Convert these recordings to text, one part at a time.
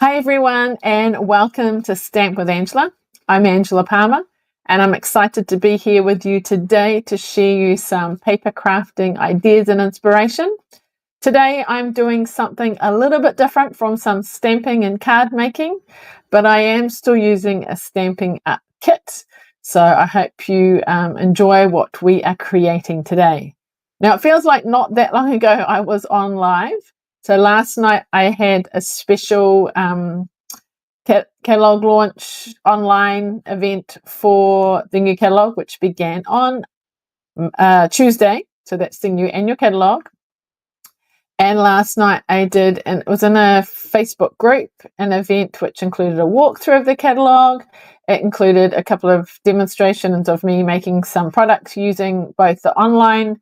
Hi everyone, and welcome to Stamp with Angela. I'm Angela Palmer, and I'm excited to be here with you today to share you some paper crafting ideas and inspiration. Today I'm doing something a little bit different from some stamping and card making, but I am still using a stamping kit. So I hope you enjoy what we are creating today. Now it feels like not that long ago I was on live. So last night I had a special catalog launch online event for the new catalog, which began on Tuesday. So that's the new annual catalog. And last night I did, and it was in a Facebook group, an event which included a walkthrough of the catalogue. It included a couple of demonstrations of me making some products using both the online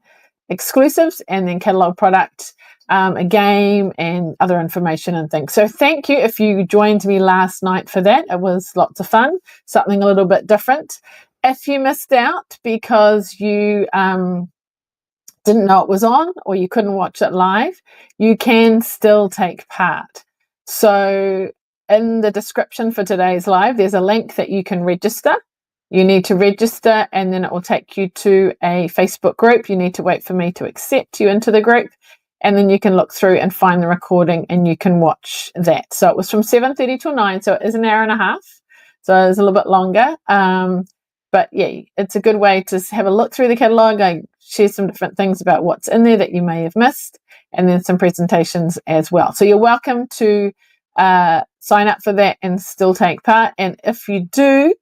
exclusives and then catalogue product, a game and other information and things. So thank you if you joined me last night for that. It was lots of fun, something a little bit different. If you missed out because you didn't know it was on or you couldn't watch it live, you can still take part. So in the description for today's live, there's a link that you can register. You need to register and then it will take you to a Facebook group. You need to wait for me to accept you into the group, and then you can look through and find the recording and you can watch that. So it was from 7:30 till 9, so it is an hour and a half. So it's a little bit longer. But yeah, it's a good way to have a look through the catalogue. I share some different things about what's in there that you may have missed, and then some presentations as well. So you're welcome to sign up for that and still take part. And if you do,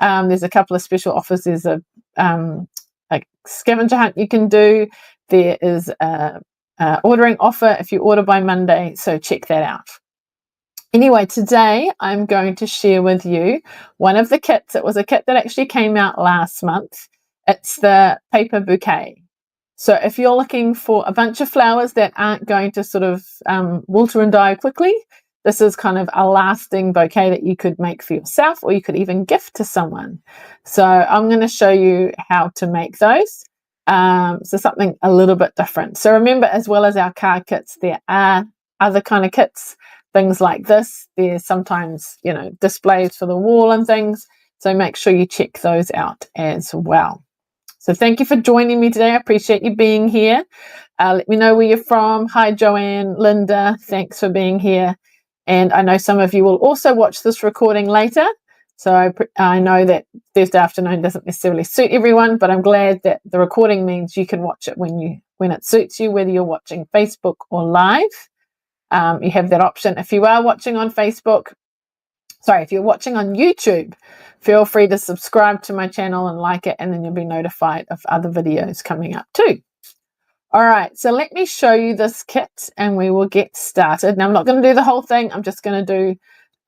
there's a couple of special offers. There's a scavenger hunt you can do. There is a ordering offer if you order by Monday, so check that out. Anyway, today I'm going to share with you one of the kits. It was a kit that actually came out last month. It's the Paper Bouquet. So if you're looking for a bunch of flowers that aren't going to sort of wilter and die quickly, this is kind of a lasting bouquet that you could make for yourself, or you could even gift to someone. So I'm going to show you how to make those. So something a little bit different. So remember, as well as our card kits, there are other kind of kits, things like this. There's sometimes, displays for the wall and things. So make sure you check those out as well. So thank you for joining me today. I appreciate you being here. Let me know where you're from. Hi, Joanne, Linda, thanks for being here. And I know some of you will also watch this recording later. So I know that Thursday afternoon doesn't necessarily suit everyone, but I'm glad that the recording means you can watch it when it suits you, whether you're watching Facebook or live. You have that option. If you are watching on Facebook, if you're watching on YouTube, feel free to subscribe to my channel and like it, and then you'll be notified of other videos coming up too. All right, so let me show you this kit and we will get started. Now, I'm not going to do the whole thing. I'm just going to do,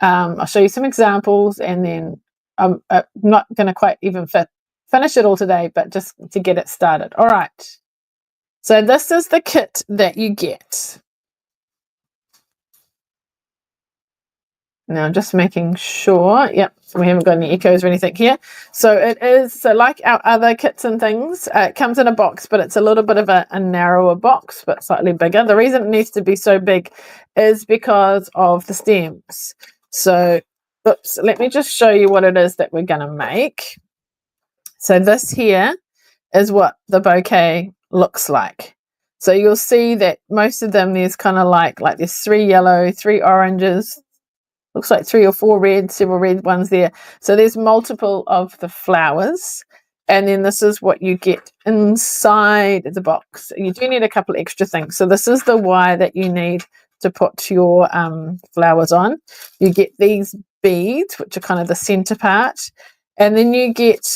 I'll show you some examples, and then I'm not going to quite even finish it all today, but just to get it started. All right, so this is the kit that you get. Now, just making sure, yep, we haven't got any echoes or anything here. So it is, so like our other kits and things, it comes in a box, but it's a little bit of a narrower box, but slightly bigger. The reason it needs to be so big is because of the stems. So, oops, let me just show you what it is that we're going to make. So this here is what the bouquet looks like. So you'll see that most of them, there's kind of like there's 3 yellow, 3 oranges, looks like 3 or 4 red, several red ones there. So there's multiple of the flowers. And then this is what you get inside the box. You do need a couple extra things. So this is the wire that you need to put your flowers on. You get these beads, which are kind of the center part. And then you get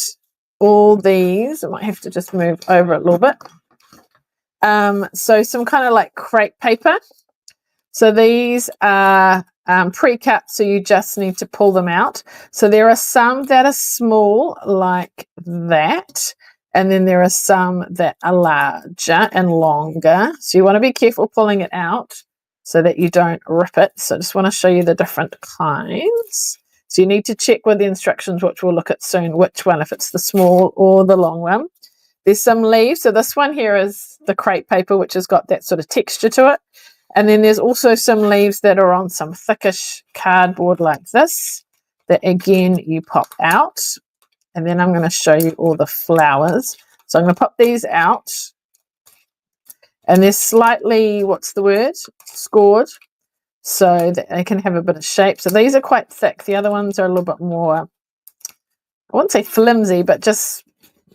all these. I might have to just move over a little bit. So some kind of like crepe paper. So these are pre-cut, so you just need to pull them out. So there are some that are small like that, and then there are some that are larger and longer. So you want to be careful pulling it out so that you don't rip it. So I just want to show you the different kinds. So you need to check with the instructions, which we'll look at soon, which one, if it's the small or the long one. There's some leaves. So this one here is the crepe paper, which has got that sort of texture to it. And then there's also some leaves that are on some thickish cardboard like this, that again you pop out. And then I'm going to show you all the flowers. So I'm going to pop these out. And they're slightly, what's the word? Scored, so that they can have a bit of shape. So these are quite thick. The other ones are a little bit more, I wouldn't say flimsy, but just,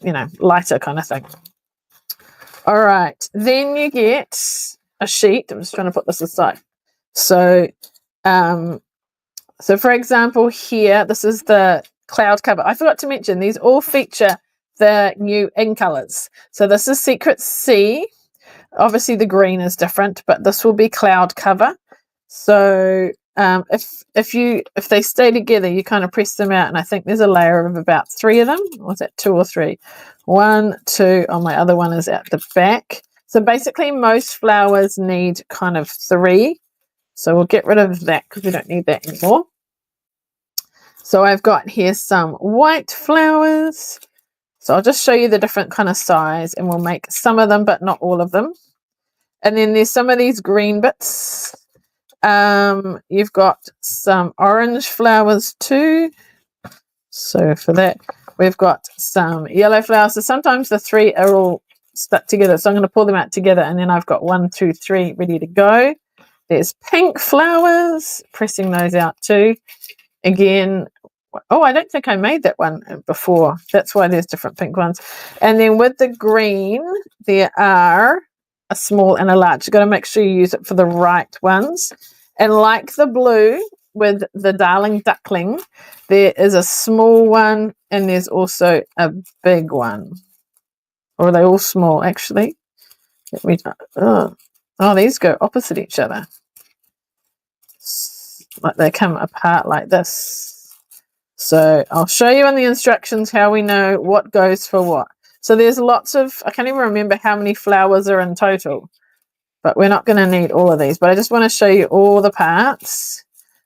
you know, lighter kind of thing. All right. Then you get a sheet. I'm just trying to put this aside. So, so for example, here, this is the cloud cover. I forgot to mention, these all feature the new in colors. So this is Secret C. Obviously the green is different, but this will be cloud cover. So if they stay together, you kind of press them out, and I think there's a layer of about 3 of them. Or is that 2 or 3? 1, 2. Oh, my other one is at the back. So basically most flowers need kind of 3. So we'll get rid of that because we don't need that anymore. So I've got here some white flowers. So I'll just show you the different kind of size, and we'll make some of them, but not all of them. And then there's some of these green bits. You've got some orange flowers too. So for that, we've got some yellow flowers. So sometimes the 3 are all stuck together. So I'm going to pull them out together, and then I've got 1, 2, 3 ready to go. There's pink flowers, pressing those out too. Again, oh, I don't think I made that one before. That's why there's different pink ones. And then with the green, there are a small and a large. You've got to make sure you use it for the right ones. And like the blue with the darling duckling, there is a small one and there's also a big one. Or are they all small, actually? Let me, oh, these go opposite each other. Like they come apart like this. So I'll show you in the instructions how we know what goes for what. So there's lots of, I can't even remember how many flowers are in total, but we're not going to need all of these. But I just want to show you all the parts.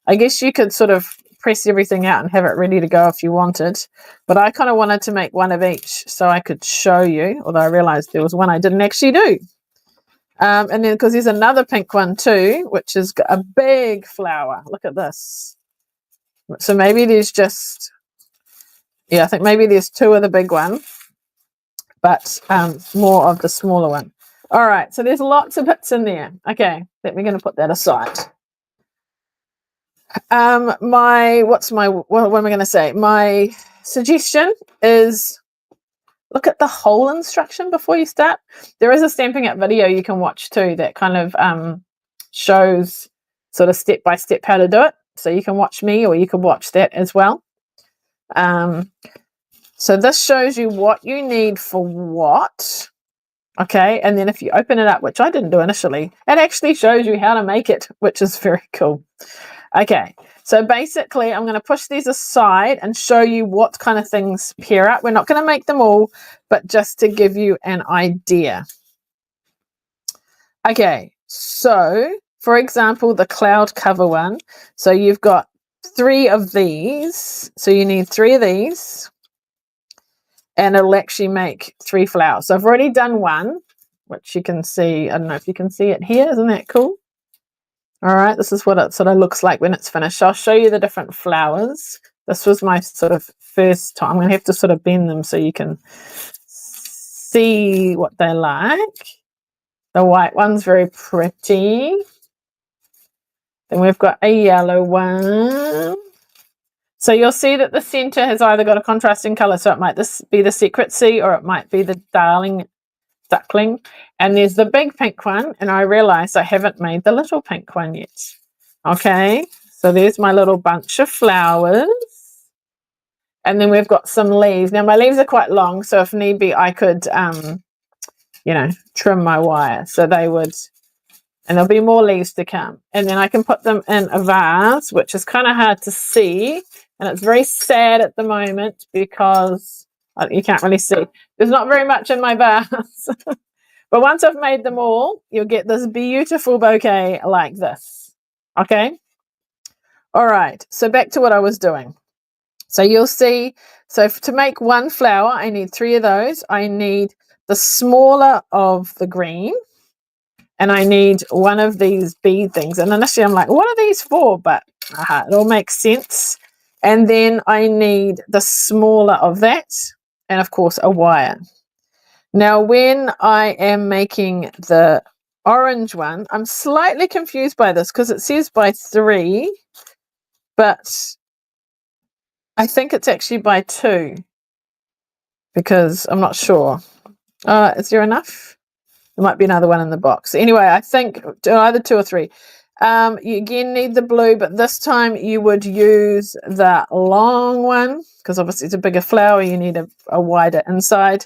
I guess you could sort of press everything out and have it ready to go if you wanted. But I kind of wanted to make one of each so I could show you, although I realized there was one I didn't actually do. And then because there's another pink one too, which is a big flower. Look at this. So maybe there's just, yeah, I think maybe there's 2 of the big one, but more of the smaller one. All right, so there's lots of bits in there. Okay, we're going to put that aside. What am I going to say? My suggestion is look at the whole instruction before you start. There is a Stampin' Up video you can watch too that kind of shows sort of step by step how to do it. So you can watch me or you can watch that as well. So this shows you what you need for what. Okay, and then if you open it up, which I didn't do initially, it actually shows you how to make it, which is very cool. Okay, so basically I'm going to push these aside and show you what kind of things pair up. We're not going to make them all, but just to give you an idea. Okay, so for example, the cloud cover one. So you've got 3 of these. So you need 3 of these. And it'll actually make 3 flowers. So I've already done one, which you can see. I don't know if you can see it here. Isn't that cool? All right, this is what it sort of looks like when it's finished. So I'll show you the different flowers. This was my sort of first time. I'm going to have to sort of bend them so you can see what they're like. The white one's very pretty. Then we've got a yellow one. So you'll see that the center has either got a contrasting color. So it might be the Secret C or it might be the darling duckling. And there's the big pink one. And I realized I haven't made the little pink one yet. Okay. So there's my little bunch of flowers. And then we've got some leaves. Now my leaves are quite long. So if need be, I could, you know, trim my wire. So they would, and there'll be more leaves to come. And then I can put them in a vase, which is kind of hard to see. And it's very sad at the moment because you can't really see. There's not very much in my vase. But once I've made them all, you'll get this beautiful bouquet like this. Okay? All right. So back to what I was doing. So you'll see, so to make one flower, I need 3 of those. I need the smaller of the green. and I need one of these bead things. And initially I'm like, what are these for? But it all makes sense. And then I need the smaller of that, and of course a wire. Now when I am making the orange one, I'm slightly confused by this because it says by 3, but I think it's actually by 2 because I'm not sure. Is there enough? There might be another one in the box. Anyway, I think either 2 or 3. You again need the blue, but this time you would use the long one because obviously it's a bigger flower. You need a wider inside.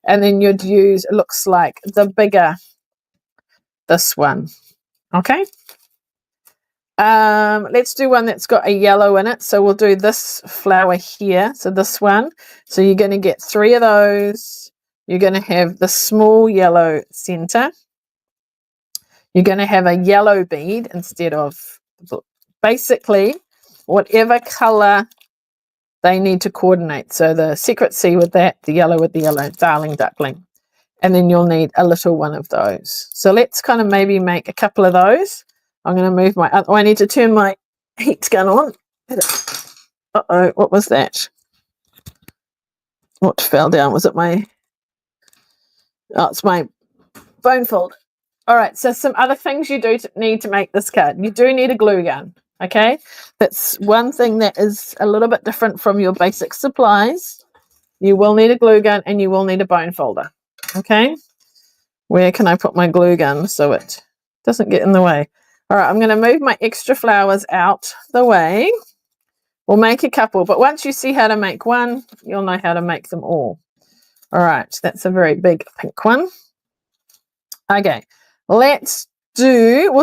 And then you'd use, it looks like the bigger, this one. Okay. Let's do one that's got a yellow in it. So we'll do this flower here. So this one. So you're going to get 3 of those. You're going to have the small yellow center. You're going to have a yellow bead instead of, basically, whatever color they need to coordinate. So the secret C with that, the yellow with the yellow, darling duckling. And then you'll need a little one of those. So let's kind of maybe make a couple of those. I'm going to move my, I need to turn my heat gun on. Uh-oh, what was that? What fell down? Was it my, oh, it's my bone folder. All right, so some other things you do need to make this card. You do need a glue gun, okay? That's one thing that is a little bit different from your basic supplies. You will need a glue gun and you will need a bone folder, okay? Where can I put my glue gun so it doesn't get in the way? All right, I'm going to move my extra flowers out the way. We'll make a couple, but once you see how to make one, you'll know how to make them all. All right, that's a very big pink one. Okay, we'll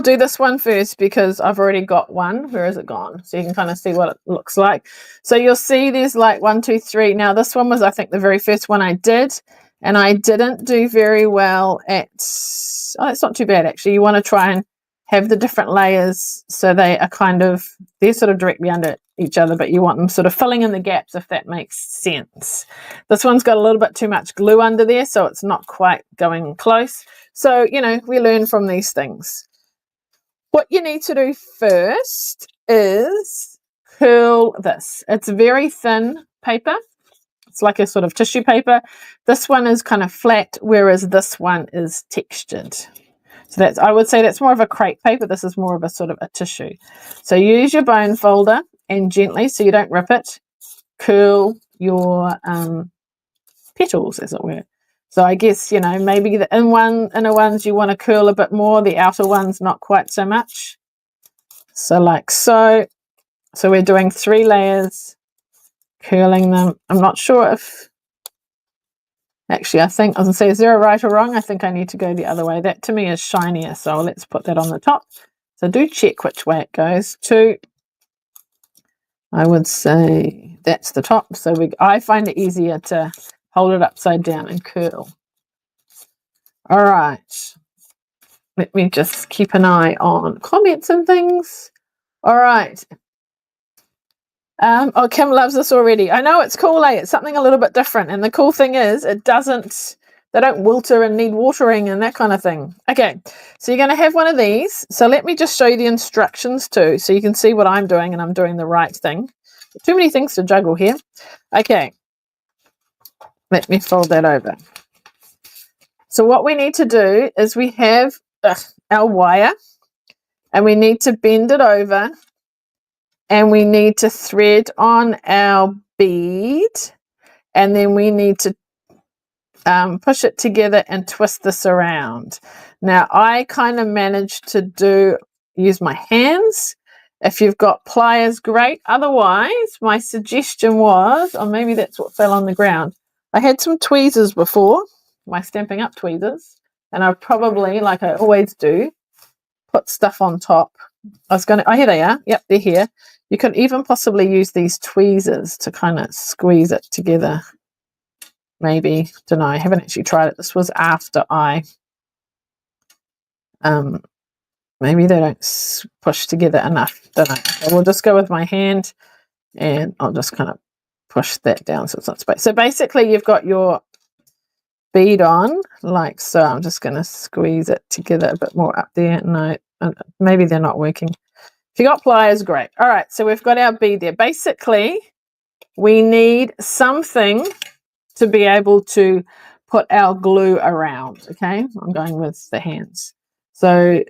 do this one first because I've already got one. Where is it gone? So you can kind of see what it looks like. So you'll see there's like 1, 2, 3. Now this one was, I think, the very first one I did, and I didn't do very well at, oh, it's not too bad actually. You want to try and have the different layers so they are kind of, they're sort of directly under each other, but you want them sort of filling in the gaps, if that makes sense. This one's got a little bit too much glue under there, so it's not quite going close. So, you know, we learn from these things. What you need to do first is curl this. It's very thin paper. It's like a sort of tissue paper. This one is kind of flat, whereas this one is textured. So that's, I would say that's more of a crepe paper. This is more of a sort of a tissue. So use your bone folder and gently, so you don't rip it, curl your petals, as it were. So I guess, you know, maybe the inner ones you want to curl a bit more, the outer ones not quite so much. So like so. So we're doing 3 layers, curling them. I'm not sure if, actually I think, I was going to say, is there a right or wrong? I think I need to go the other way. That to me is shinier, so let's put that on the top. So do check which way it goes to. I would say that's the top. So I find it easier to hold it upside down and curl. All right. Let me just keep an eye on comments and things. All right. Oh, Kim loves this already. I know it's cool, eh? It's something a little bit different. And the cool thing is they don't wilter and need watering and that kind of thing. Okay, so you're going to have one of these. So let me just show you the instructions too, so you can see what I'm doing and I'm doing the right thing. Too many things to juggle here. Okay, let me fold that over. So what we need to do is we have our wire and we need to bend it over and we need to thread on our bead and then we need to push it together and twist this around. Now I kind of managed to use my hands. If you've got pliers, great. Otherwise, my suggestion was, or maybe that's what fell on the ground. I had some tweezers before, my Stampin' Up tweezers, and I've probably, like I always do, put stuff on top. Oh, here they are. Yep, they're here. You could even possibly use these tweezers to kind of squeeze it together. Maybe, don't know, I haven't actually tried it. This was after I, maybe they don't push together enough, don't know. So we'll just go with my hand and I'll just kind of push that down so it's not space. So basically you've got your bead on like so. I'm just going to squeeze it together a bit more up there. No, maybe they're not working. If you got pliers, great. All right, so we've got our bead there. Basically, we need something to be able to put our glue around. Okay, I'm going with the hands. So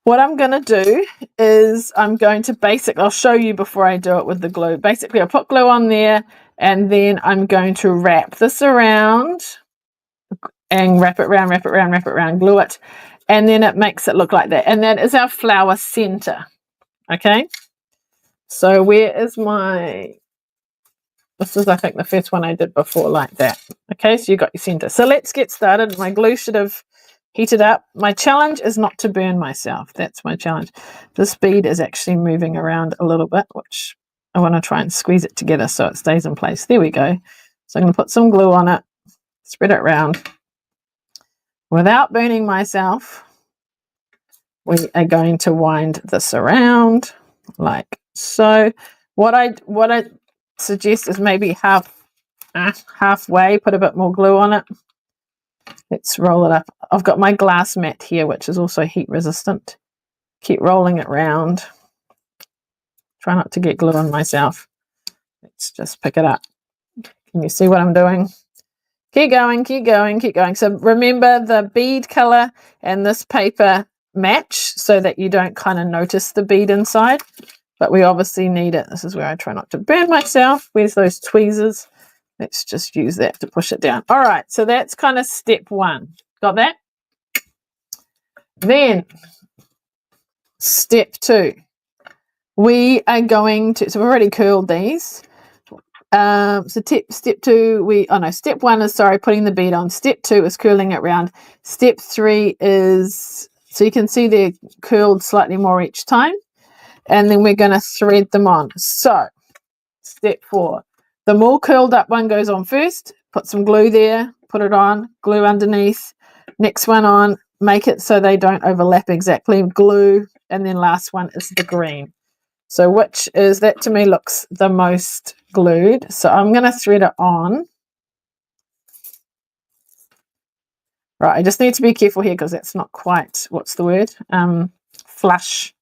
what I'm going to do is I'm going to I'll show you before I do it with the glue. Basically, I'll put glue on there and then I'm going to wrap this around and wrap it around, wrap it around, wrap it around, glue it. And then it makes it look like that. And that is our flower center. Okay. So where is this is, I think, the first one I did before like that. Okay, so you got your center. So let's get started. My glue should have heated up. My challenge is not to burn myself. That's my challenge. This bead is actually moving around a little bit, which I want to try and squeeze it together so it stays in place. There we go. So I'm going to put some glue on it, spread it around. Without burning myself, we are going to wind this around like so. What I suggest is maybe halfway, put a bit more glue on it. Let's roll it up. I've got my glass mat here, which is also heat resistant. Keep rolling it round. Try not to get glue on myself. Let's just pick it up. Can you see what I'm doing? Keep going, keep going, keep going. So remember, the bead color and this paper match so that you don't kind of notice the bead inside. But we obviously need it. This is where I try not to burn myself. Where's those tweezers? Let's just use that to push it down. All right, so that's kind of step one. Got that? Then step two. We are going to, so we've already curled these. So step one is, putting the bead on. Step two is curling it round. Step three is, so you can see they're curled slightly more each time. And then we're going to thread them on. So step four, the more curled up one goes on first. Put some glue there, put it on, glue underneath, next one on, make it so they don't overlap exactly, glue, and then last one is the green. So which is, that to me looks the most glued. So I'm going to thread it on. Right, I just need to be careful here because that's not quite, what's the word? Flush.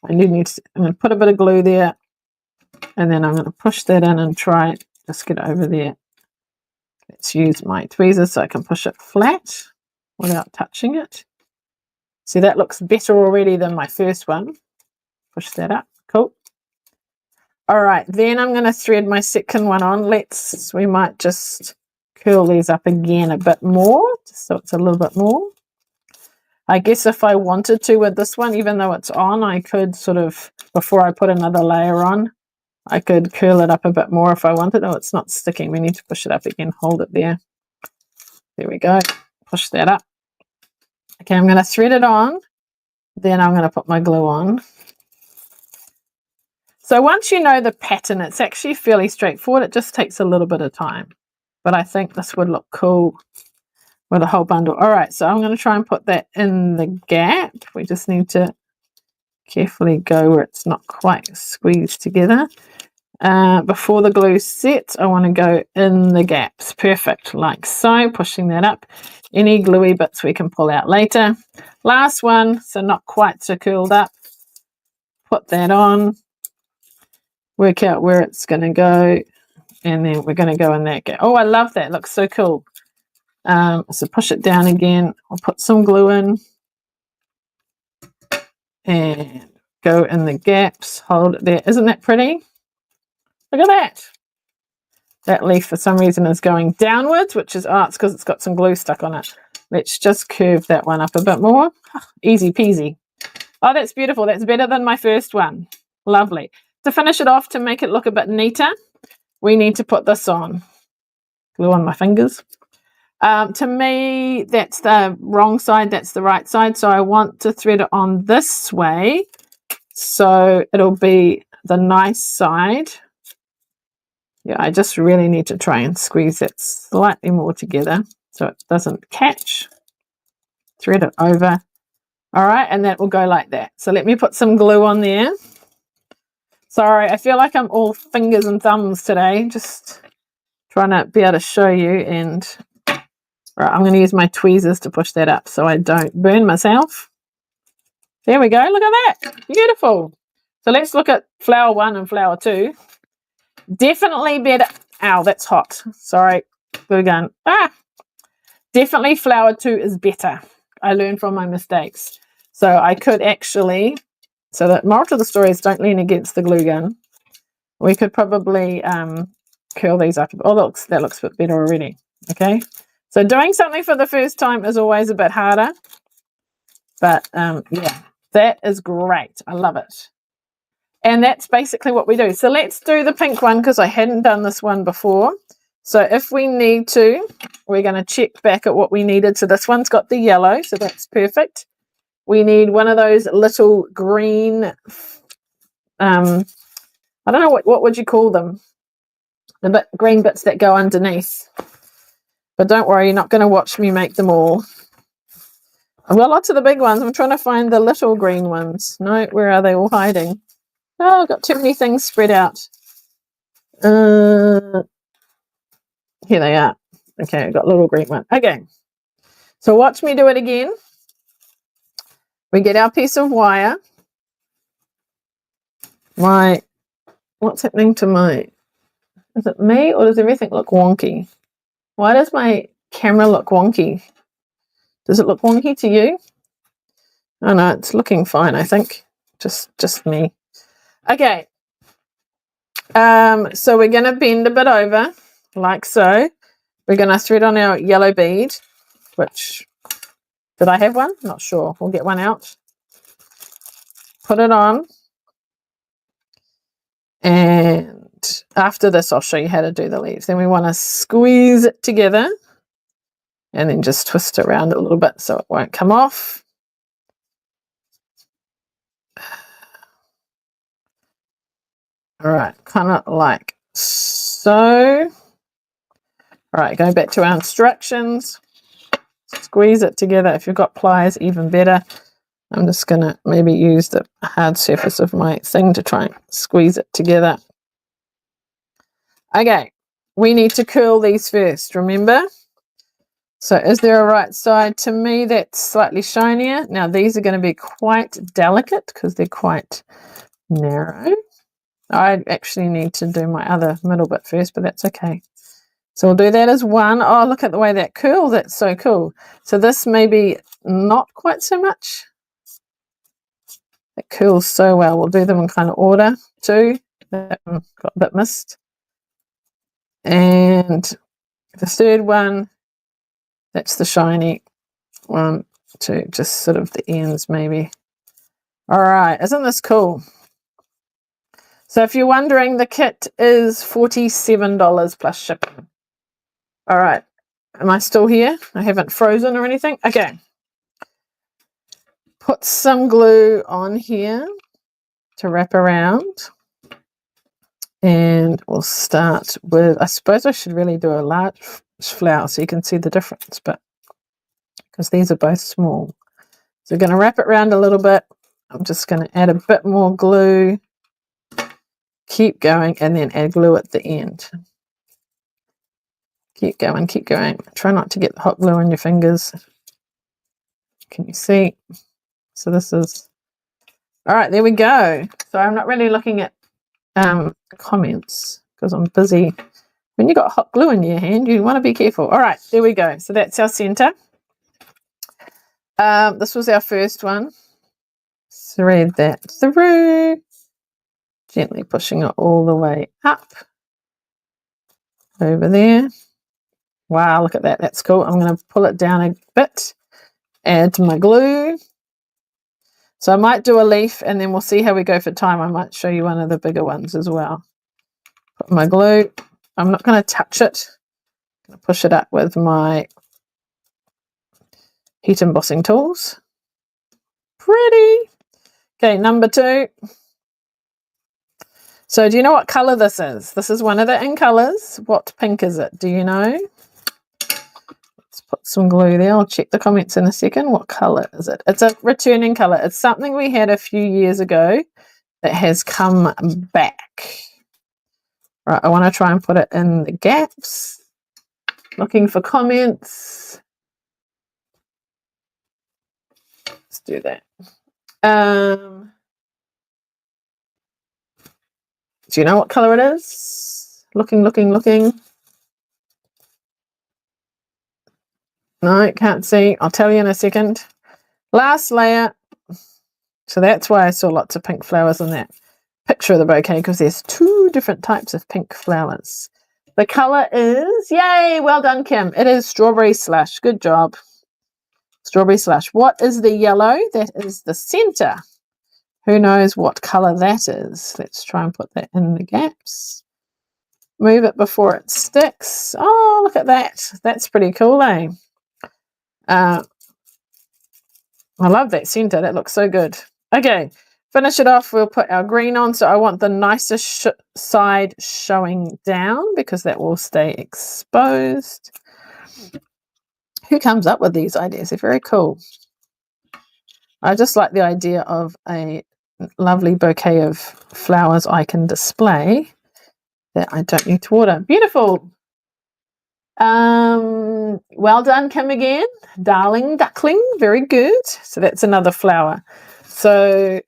I'm going to put a bit of glue there, and then I'm going to push that in and try just get over there. Let's use my tweezers so I can push it flat without touching it. See, that looks better already than my first one. Push that up. Cool. All right, then I'm going to thread my second one on. We might just curl these up again a bit more, just so it's a little bit more. I guess if I wanted to with this one, even though it's on, I could sort of, before I put another layer on, I could curl it up a bit more if I wanted. Oh, it's not sticking. We need to push it up again. Hold it there. There we go. Push that up. Okay, I'm going to thread it on. Then I'm going to put my glue on. So once you know the pattern, it's actually fairly straightforward. It just takes a little bit of time. But I think this would look cool with a whole bundle. All right, so I'm going to try and put that in the gap. We just need to carefully go where it's not quite squeezed together. Before the glue sets, I want to go in the gaps. Perfect, like so, pushing that up. Any gluey bits we can pull out later. Last one, so not quite so curled up. Put that on. Work out where it's going to go. And then we're going to go in that gap. Oh, I love that. It looks so cool. So push it down again. I'll put some glue in. And go in the gaps. Hold it there. Isn't that pretty? Look at that. That leaf for some reason is going downwards, which is, it's because it's got some glue stuck on it. Let's just curve that one up a bit more. Easy peasy. Oh, that's beautiful. That's better than my first one. Lovely. To finish it off, to make it look a bit neater, we need to put this on. Glue on my fingers. To me, that's the wrong side, that's the right side. So I want to thread it on this way. So it'll be the nice side. Yeah, I just really need to try and squeeze it slightly more together so it doesn't catch. Thread it over. All right, and that will go like that. So let me put some glue on there. Sorry, I feel like I'm all fingers and thumbs today. Just trying to be able to show you, and right, I'm going to use my tweezers to push that up so I don't burn myself. There we go. Look at that. Beautiful. So let's look at flower 1 and flower 2. Definitely better. Ow, that's hot. Sorry. Glue gun. Definitely flower 2 is better. I learned from my mistakes. So I could actually, so the moral to the story is don't lean against the glue gun. We could probably curl these up. Oh, that looks a bit better already. Okay. So doing something for the first time is always a bit harder. But yeah, that is great. I love it. And that's basically what we do. So let's do the pink one because I hadn't done this one before. So if we need to, we're going to check back at what we needed. So this one's got the yellow, so that's perfect. We need one of those little green, I don't know, what would you call them? The green bits that go underneath. But don't worry, you're not going to watch me make them all. I've got lots of the big ones. I'm trying to find the little green ones. No, where are they all hiding? Oh, I've got too many things spread out. Here they are. Okay, I've got a little green one. Okay, so watch me do it again. We get our piece of wire. What's happening to my, is it me or does everything look wonky? Why does my camera look wonky? Does it look wonky to you? Oh no, it's looking fine, I think. Just me. Okay. So we're going to bend a bit over, like so. We're going to thread on our yellow bead, which, did I have one? Not sure. We'll get one out. Put it on. And after this, I'll show you how to do the leaves. Then we want to squeeze it together and then just twist it around a little bit so it won't come off. All right, kind of like so. All right, go back to our instructions. Squeeze it together. If you've got pliers, even better. I'm just going to maybe use the hard surface of my thing to try and squeeze it together. Okay, we need to curl these first, remember? So is there a right side? To me, that's slightly shinier. Now, these are going to be quite delicate because they're quite narrow. I actually need to do my other middle bit first, but that's okay. So we'll do that as one. Oh, look at the way that curls. That's so cool. So this maybe not quite so much. It curls so well. We'll do them in kind of order too. That one got a bit missed. And the third one, that's the shiny one too. Just sort of the ends maybe. All right, isn't this cool? So if you're wondering, the kit is $47 plus shipping. All right, am I still here? I haven't frozen or anything? Okay. Put some glue on here to wrap around. And we'll start with, I suppose I should really do a large flower so you can see the difference, but because these are both small. So we're going to wrap it around a little bit. I'm just going to add a bit more glue. Keep going and then add glue at the end. Keep going, keep going. Try not to get the hot glue on your fingers. Can you see? So this is, all right, there we go. So I'm not really looking at comments because I'm busy. When you got hot glue in your hand, you want to be careful. All right, there we go. So that's our center. This was our first one. Thread that through. Gently pushing it all the way up over there. Wow, look at that. That's cool. I'm going to pull it down a bit, add my glue. So I might do a leaf and then we'll see how we go for time. I might show you one of the bigger ones as well. Put my glue. I'm not going to touch it. I'm going to push it up with my heat embossing tools. Pretty. Okay, number 2. So do you know what colour this is? This is one of the in colours. What pink is it? Do you know? Let's put some glue there. I'll check the comments in a second. What colour is it? It's a returning colour. It's something we had a few years ago that has come back. Right, I want to try and put it in the gaps. Looking for comments. Let's do that. Do you know what color it is? Looking. No, can't see. I'll tell you in a second. Last layer. So that's why I saw lots of pink flowers in that picture of the bouquet, because there's 2 different types of pink flowers. The color is, yay, well done, Kim. It is Strawberry Slush. Good job. Strawberry Slush. What is the yellow? That is the center. Who knows what color that is? Let's try and put that in the gaps. Move it before it sticks. Oh, look at that. That's pretty cool, eh? I love that center. That looks so good. Okay, finish it off. We'll put our green on. So I want the nicest side showing down because that will stay exposed. Who comes up with these ideas? They're very cool. I just like the idea of a lovely bouquet of flowers I can display that I don't need to water. Beautiful. Well done, Kim, again. Darling duckling. Very good. So that's another flower. So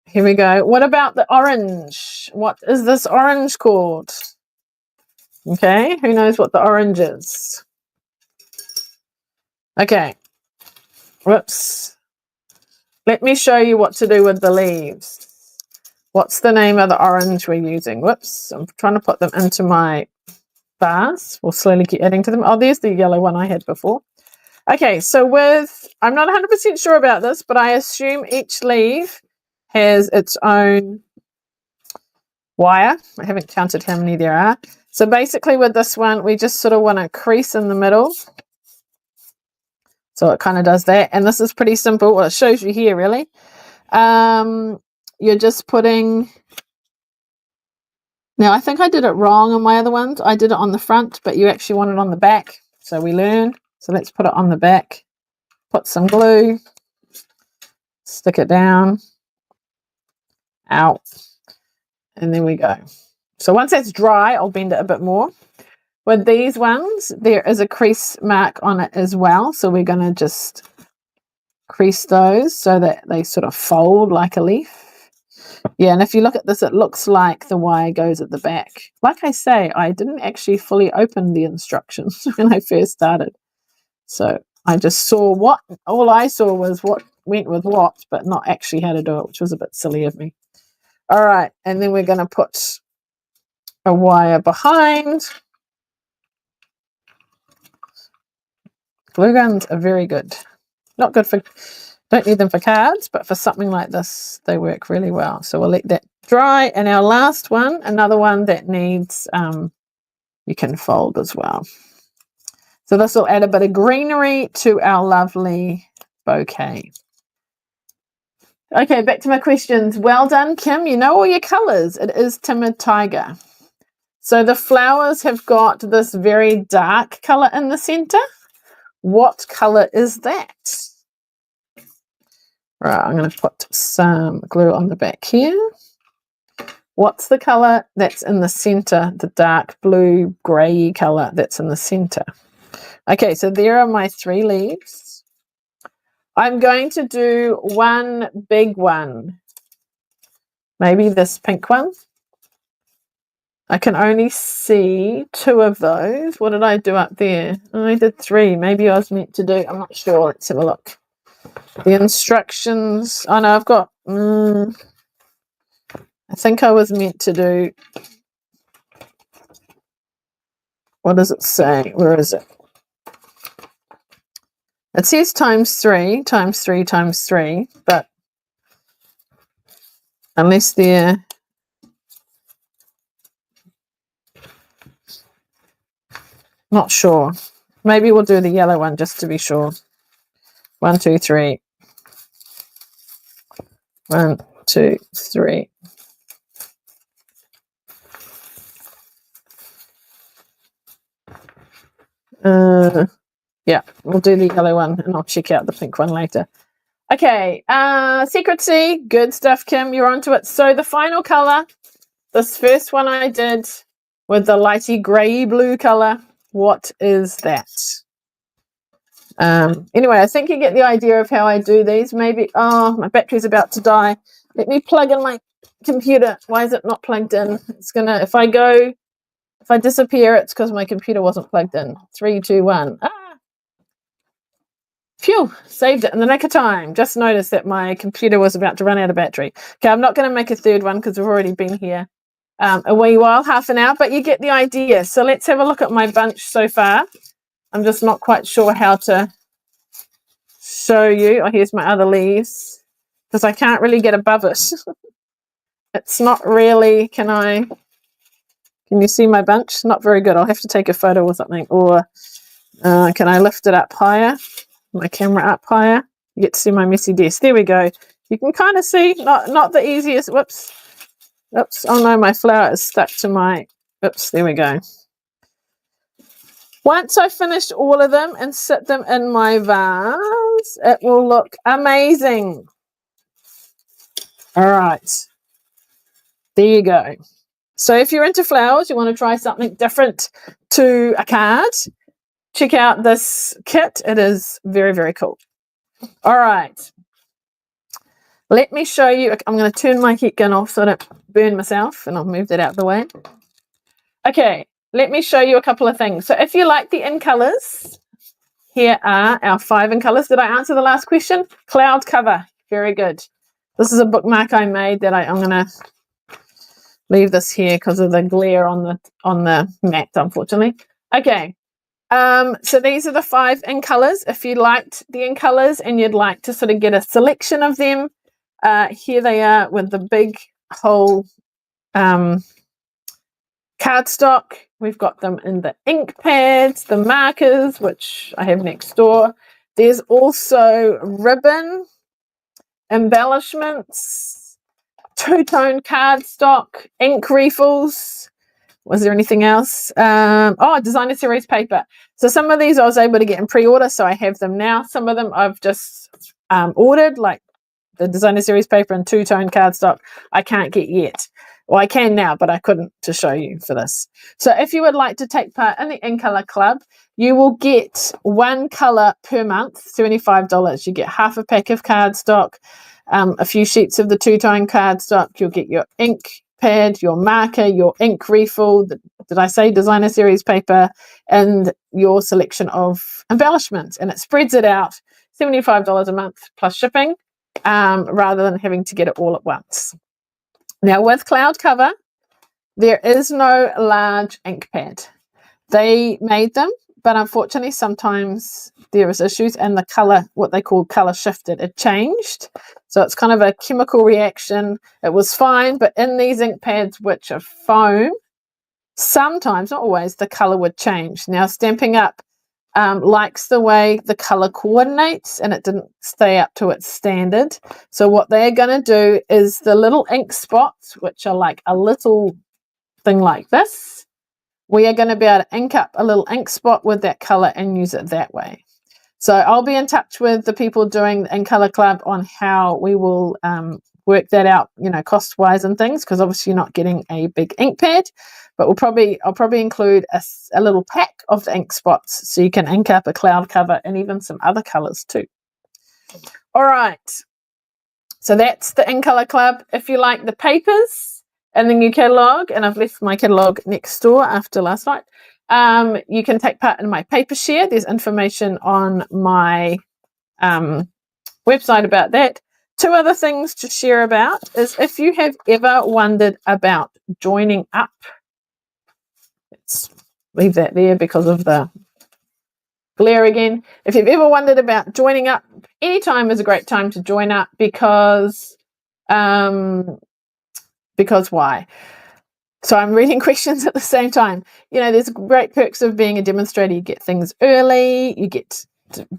here we go. What about the orange? What is this orange called? Okay, who knows what the orange is? Okay. Whoops. Let me show you what to do with the leaves. What's the name of the orange we're using? Whoops. I'm trying to put them into my bars. We'll slowly keep adding to them. Oh, there's the yellow one I had before. Okay, so I'm not 100% sure about this, but I assume each leaf has its own wire. I haven't counted how many there are. So basically with this one, we just sort of want to crease in the middle. So it kind of does that. And this is pretty simple. Well, it shows you here, really. You're just putting... Now, I think I did it wrong on my other ones. I did it on the front, but you actually want it on the back. So we learned. So let's put it on the back. Put some glue. Stick it down. Out. And there we go. So once that's dry, I'll bend it a bit more. With these ones, there is a crease mark on it as well. So we're going to just crease those so that they sort of fold like a leaf. Yeah, and if you look at this, it looks like the wire goes at the back. Like I say, I didn't actually fully open the instructions when I first started. So I just saw all I saw was what went with what, but not actually how to do it, which was a bit silly of me. All right, and then we're going to put a wire behind. Glue guns are very good. Not good for, don't need them for cards, but for something like this, they work really well. So we'll let that dry. And our last one, another one that needs, you can fold as well. So this will add a bit of greenery to our lovely bouquet. Okay, back to my questions. Well done, Kim. You know all your colours. It is Timid Tiger. So the flowers have got this very dark colour in the centre. What colour is that? Right, I'm going to put some glue on the back here. What's the colour that's in the centre, the dark blue, grey colour that's in the centre? Okay, so there are my 3 leaves. I'm going to do one big one. Maybe this pink one. I can only see 2 of those. What did I do up there? I did 3. Maybe I was meant to do, I'm not sure. Let's have a look. The instructions. Oh no, I've got, I think I was meant to do, what does it say? Where is it? It says times 3, times 3, times 3, but unless they're, not sure. Maybe we'll do the yellow one just to be sure. 1, 2, 3. 1, 2, 3. Yeah, we'll do the yellow one and I'll check out the pink one later. Okay, Secrecy, good stuff, Kim. You're onto it. So the final color, this first one I did with the lighty grey blue color. What is that? Anyway, I think you get the idea of how I do these. Maybe, oh, my battery's about to die. Let me plug in my computer. Why is it not plugged in? It's gonna, if I disappear, it's because my computer wasn't plugged in. 3, 2, 1. Ah! Phew, saved it in the nick of time. Just noticed that my computer was about to run out of battery. Okay, I'm not going to make a third one because we've already been here a wee while, half an hour, but you get the idea. So let's have a look at my bunch so far. I'm just not quite sure how to show you. Oh, here's my other leaves because I can't really get above it. It's not really, can you see my bunch? Not very good. I'll have to take a photo or something. Or can I lift it up higher? My camera up higher. You get to see my messy desk. There we go. You can kind of see, not the easiest. Whoops. Oops. Oh no, my flower is stuck to my, oops, there we go. Once I finished all of them and sit them in my vase, it will look amazing. All right. There you go. So if you're into flowers, you want to try something different to a card, check out this kit. It is very, very cool. All right. Let me show you. I'm going to turn my heat gun off so I don't burn myself, and I'll move that out of the way. Okay, let me show you a couple of things. So if you like the in colors, here are our 5 in colors. Did I answer the last question? Cloud cover. Very good. This is a bookmark I made that I'm going to leave this here because of the glare on the mat, unfortunately. Okay. So these are the 5 in colors. If you liked the in colors and you'd like to sort of get a selection of them, here they are with the big whole cardstock. We've got them in the ink pads, the markers, which I have next door. There's also ribbon, embellishments, two-tone cardstock, ink refills. Was there anything else? Oh, designer series paper. So some of these I was able to get in pre-order, so I have them now. Some of them I've just ordered, like the designer series paper and two-tone cardstock I can't get yet. Well, I can now, but I couldn't to show you for this. So if you would like to take part in the In Color Club, you will get 1 color per month, $75. You get half a pack of cardstock, a few sheets of the two-tone cardstock. You'll get your ink pad, your marker, your ink refill, did I say designer series paper, and your selection of embellishments. And it spreads it out, $75 a month plus shipping, rather than having to get it all at once. Now with Cloud Cover, there is no large ink pad. They made them, but unfortunately sometimes there is issues and the color, what they call color shifted, it changed. So it's kind of a chemical reaction. It was fine, but in these ink pads, which are foam, sometimes, not always, the color would change. Now Stampin' Up! Likes the way the color coordinates, and it didn't stay up to its standard. So what they're going to do is the little ink spots, which are like a little thing like this, we are going to be able to ink up a little ink spot with that color and use it that way. So I'll be in touch with the people doing the In Color Club on how we will work that out, you know, cost wise and things, because obviously you're not getting a big ink pad, but I'll probably include a little pack of the ink spots so you can ink up a cloud cover and even some other colors too. All right, so that's the In Color Club. If you like the papers and the new catalogue, and I've left my catalogue next door after last night, you can take part in my paper share. There's information on my website about that. 2 other things to share about is if you have ever wondered about joining up, let's leave that there because of the glare again. If you've ever wondered about joining up, any time is a great time to join up because why? So I'm reading questions at the same time. You know, there's great perks of being a demonstrator. You get things early, you get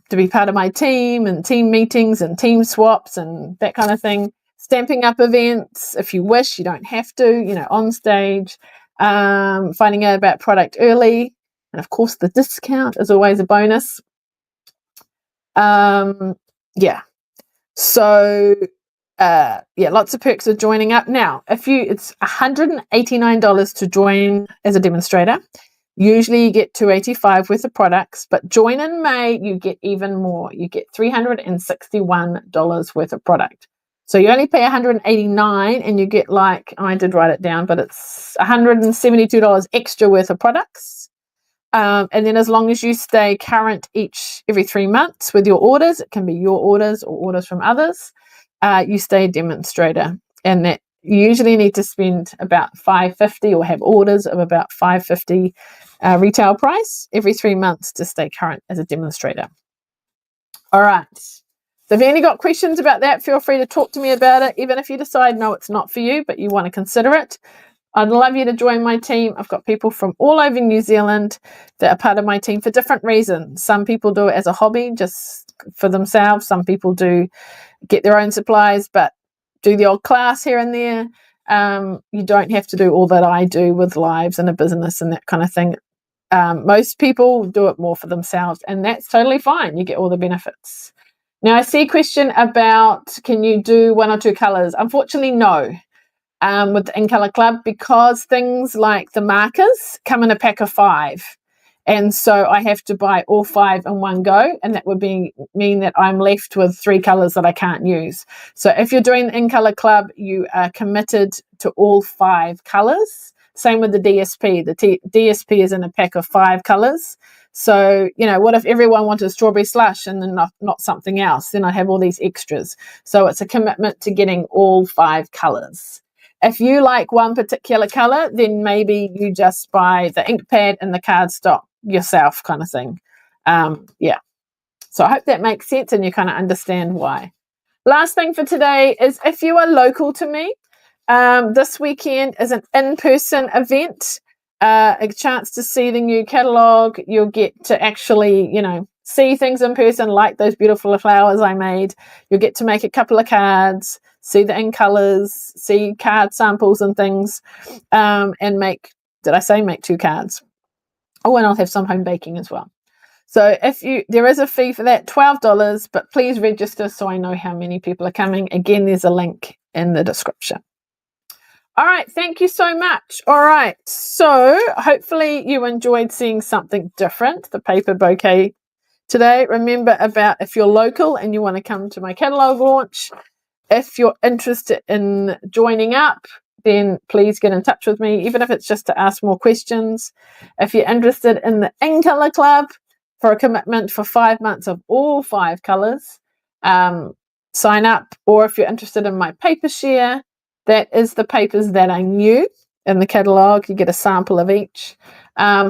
to be part of my team and team meetings and team swaps and that kind of thing. Stamping Up events, if you wish, you don't have to, you know, on stage. Finding out about product early. And of course, the discount is always a bonus. Yeah. So yeah, lots of perks of joining up. Now, it's $189 to join as a demonstrator. Usually you get $285 worth of products, but join in May, you get even more. You get $361 worth of product. So you only pay $189 and you get, like, I did write it down, but it's $172 extra worth of products. And then as long as you stay current every 3 months with your orders, it can be your orders or orders from others, you stay a demonstrator. And that you usually need to spend about $5.50 or have orders of about $5.50 retail price every 3 months to stay current as a demonstrator. All right. So if you only got questions about that, feel free to talk to me about it, even if you decide, no, it's not for you, but you want to consider it. I'd love you to join my team. I've got people from all over New Zealand that are part of my team for different reasons. Some people do it as a hobby, just for themselves. Some people do get their own supplies, but do the odd class here and there. You don't have to do all that I do with lives and a business and that kind of thing. Most people do it more for themselves, and that's totally fine. You get all the benefits. Now, I see a question about, can you do 1 or 2 colors? Unfortunately, no. With the In Colour Club, because things like the markers come in a pack of 5. And so I have to buy all 5 in one go, and that would mean that I'm left with 3 colours that I can't use. So if you're doing the In Colour Club, you are committed to all 5 colours. Same with the DSP. The DSP is in a pack of 5 colours. So, what if everyone wanted strawberry slush and then not something else? Then I'd have all these extras. So it's a commitment to getting all 5 colours. If you like one particular colour, then maybe you just buy the ink pad and the cardstock yourself, kind of thing. Yeah. So I hope that makes sense and you kind of understand why. Last thing for today is, if you are local to me, this weekend is an in-person event, a chance to see the new catalogue. You'll get to actually, see things in person, like those beautiful flowers I made. You'll get to make a couple of cards, see the in colours, see card samples and things, and make 2 cards. Oh, and I'll have some home baking as well. So there is a fee for that, $12, but please register so I know how many people are coming. Again, there's a link in the description. All right, thank you so much. All right, so hopefully you enjoyed seeing something different, the paper bouquet today. Remember, if you're local and you want to come to my catalogue launch, if you're interested in joining up, then please get in touch with me, even if it's just to ask more questions. If you're interested in the In Colour Club for a commitment for 5 months of all 5 colours, sign up. Or if you're interested in my paper share, that is the papers that are new in the catalogue. You get a sample of each.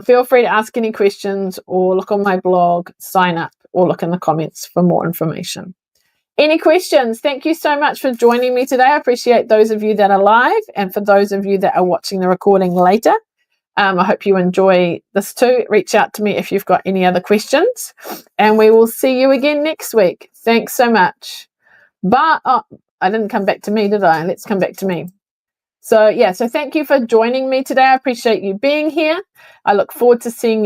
Feel free to ask any questions or look on my blog, sign up, or look in the comments for more information. Any questions? Thank you so much for joining me today. I appreciate those of you that are live, and for those of you that are watching the recording later. I hope you enjoy this too. Reach out to me if you've got any other questions, and we will see you again next week. Thanks so much. Bye. Oh, I didn't come back to me, did I? Let's come back to me. So thank you for joining me today. I appreciate you being here. I look forward to seeing you